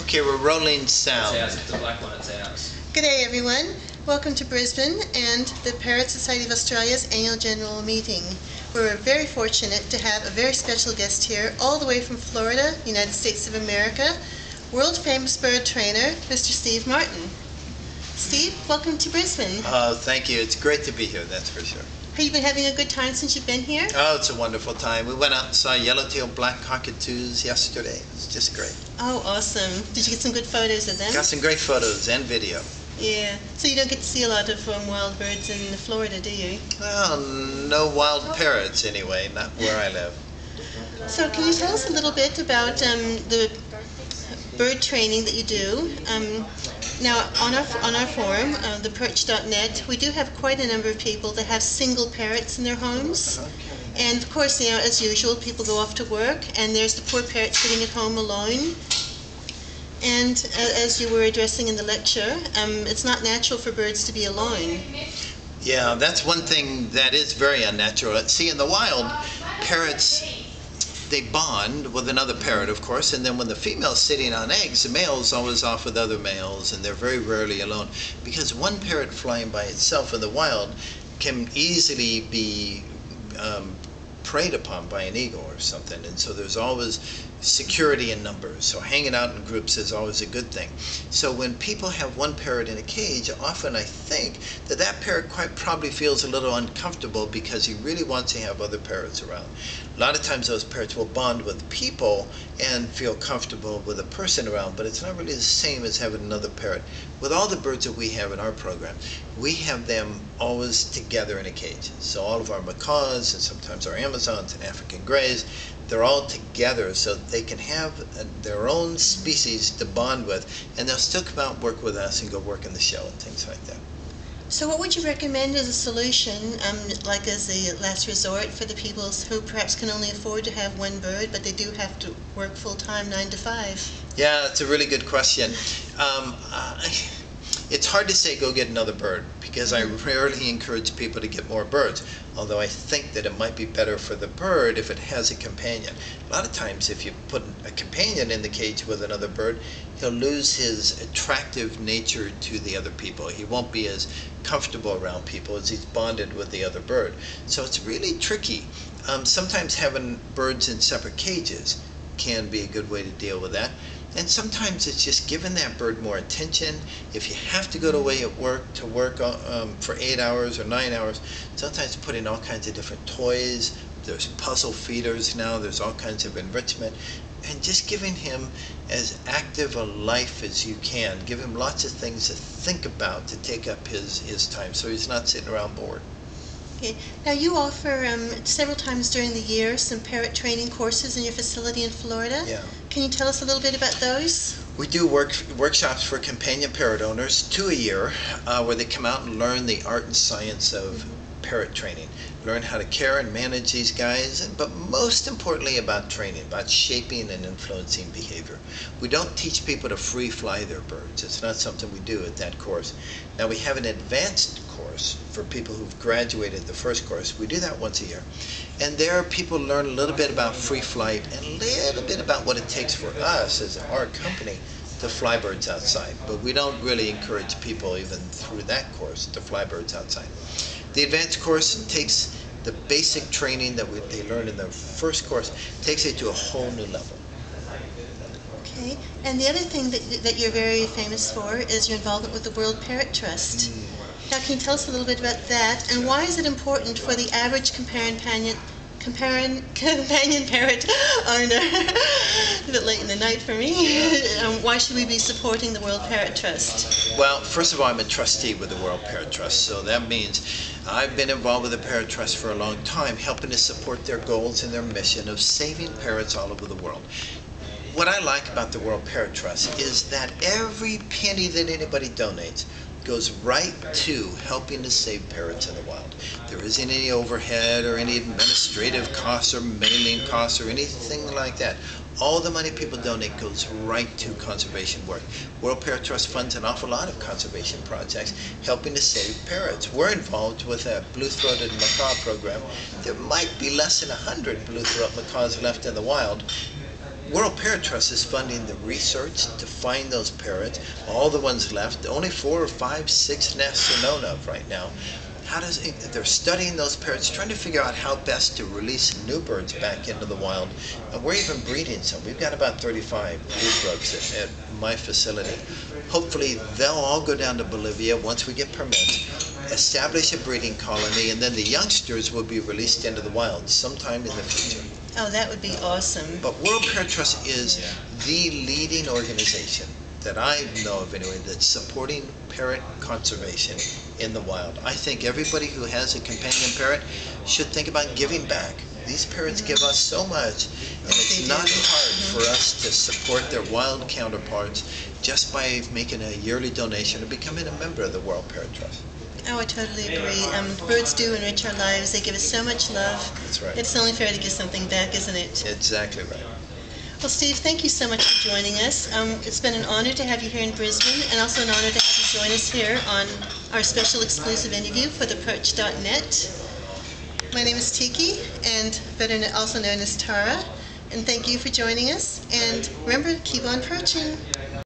Okay, we're rolling sound. It's ours. It's the black one. It's ours. Good day, everyone. Welcome to Brisbane and the Parrot Society of Australia's annual general meeting. We're very fortunate to have a very special guest here, all the way from Florida, United States of America, world-famous bird trainer, Mr. Steve Martin. Steve, welcome to Brisbane. Thank you. It's great to be here, that's for sure. Have you been having a good time since you've been here? Oh, it's a wonderful time. We went out and saw yellow-tailed black cockatoos yesterday. It's just great. Oh, awesome. Did you get some good photos of them? Got some great photos and video. Yeah. So you don't get to see a lot of wild birds in Florida, do you? Well, no wild parrots anyway, not where I live. So can you tell us a little bit about the bird training that you do? Now, on our forum, theperch.net, we do have quite a number of people that have single parrots in their homes. And of course, you know, as usual, people go off to work, and there's the poor parrot sitting at home alone. And as you were addressing in the lecture, it's not natural for birds to be alone. Yeah, that's one thing that is very unnatural. See, in the wild, parrots, they bond with another parrot, of course, and then when the female's sitting on eggs, the male's always off with other males, and they're very rarely alone. Because one parrot flying by itself in the wild can easily be preyed upon by an eagle or something, and so there's always security in numbers. So hanging out in groups is always a good thing. So when people have one parrot in a cage, often I think that that parrot quite probably feels a little uncomfortable because he really wants to have other parrots around. A lot of times those parrots will bond with people and feel comfortable with a person around, but it's not really the same as having another parrot. With all the birds that we have in our program, we have them always together in a cage. So all of our macaws and sometimes our Amazons and African greys, they're all together so they can have their own species to bond with, and they'll still come out and work with us and go work in the show and things like that. So what would you recommend as a solution, like as a last resort for the people who perhaps can only afford to have one bird, but they do have to work full-time 9 to 5? Yeah, that's a really good question. It's hard to say go get another bird because I rarely encourage people to get more birds, although I think that it might be better for the bird if it has a companion. A lot of times if you put a companion in the cage with another bird, he'll lose his attractive nature to the other people. He won't be as comfortable around people as he's bonded with the other bird. So it's really tricky. Sometimes having birds in separate cages can be a good way to deal with that. And sometimes it's just giving that bird more attention. If you have to go away at work to work for 8 hours or 9 hours, sometimes putting all kinds of different toys. There's puzzle feeders now. There's all kinds of enrichment. And just giving him as active a life as you can. Give him lots of things to think about to take up his time so he's not sitting around bored. Okay. Now you offer several times during the year some parrot training courses in your facility in Florida. Yeah. Can you tell us a little bit about those? We do workshops for companion parrot owners, 2 a year, where they come out and learn the art and science of parrot training. Learn how to care and manage these guys, but most importantly about training, about shaping and influencing behavior. We don't teach people to free fly their birds. It's not something we do at that course. Now we have an advanced course for people who've graduated the first course. We do that once a year. And there people learn a little bit about free flight and a little bit about what it takes for us as our company to fly birds outside. But we don't really encourage people even through that course to fly birds outside. The advanced course takes the basic training that they learned in the first course, takes it to a whole new level. Okay. And the other thing that you're very famous for is your involvement with the World Parrot Trust. Now, can you tell us a little bit about that, and why is it important for the average companion parrot owner? A bit late in the night for me. Why should we be supporting the World Parrot Trust? Well, first of all, I'm a trustee with the World Parrot Trust, so that means I've been involved with the Parrot Trust for a long time, helping to support their goals and their mission of saving parrots all over the world. What I like about the World Parrot Trust is that every penny that anybody donates goes right to helping to save parrots in the wild. There isn't any overhead or any administrative costs or mailing costs or anything like that. All the money people donate goes right to conservation work. World Parrot Trust funds an awful lot of conservation projects helping to save parrots. We're involved with a blue-throated macaw program. There might be less than 100 blue-throated macaws left in the wild. World Parrot Trust is funding the research to find those parrots, all the ones left. Only 4 or 5, 6 nests are known of right now. They're studying those parrots, trying to figure out how best to release new birds back into the wild. And we're even breeding some. We've got about 35 brood rugs at my facility. Hopefully they'll all go down to Bolivia once we get permits, establish a breeding colony, and then the youngsters will be released into the wild sometime in the future. Oh, that would be awesome. But World Parrot Trust is the leading organization that I know of anyway that's supporting parrot conservation in the wild. I think everybody who has a companion parrot should think about giving back. These parrots give us so much, and it's not hard for us to support their wild counterparts just by making a yearly donation or becoming a member of the World Parrot Trust. Oh, I totally agree. Birds do enrich our lives. They give us so much love. That's right. It's only fair to give something back, isn't it? Exactly right. Well, Steve, thank you so much for joining us. It's been an honor to have you here in Brisbane, and also an honor to have you join us here on our special exclusive interview for the Perch.net. My name is Tiki, and also known as Tara, and thank you for joining us. And remember, keep on perching.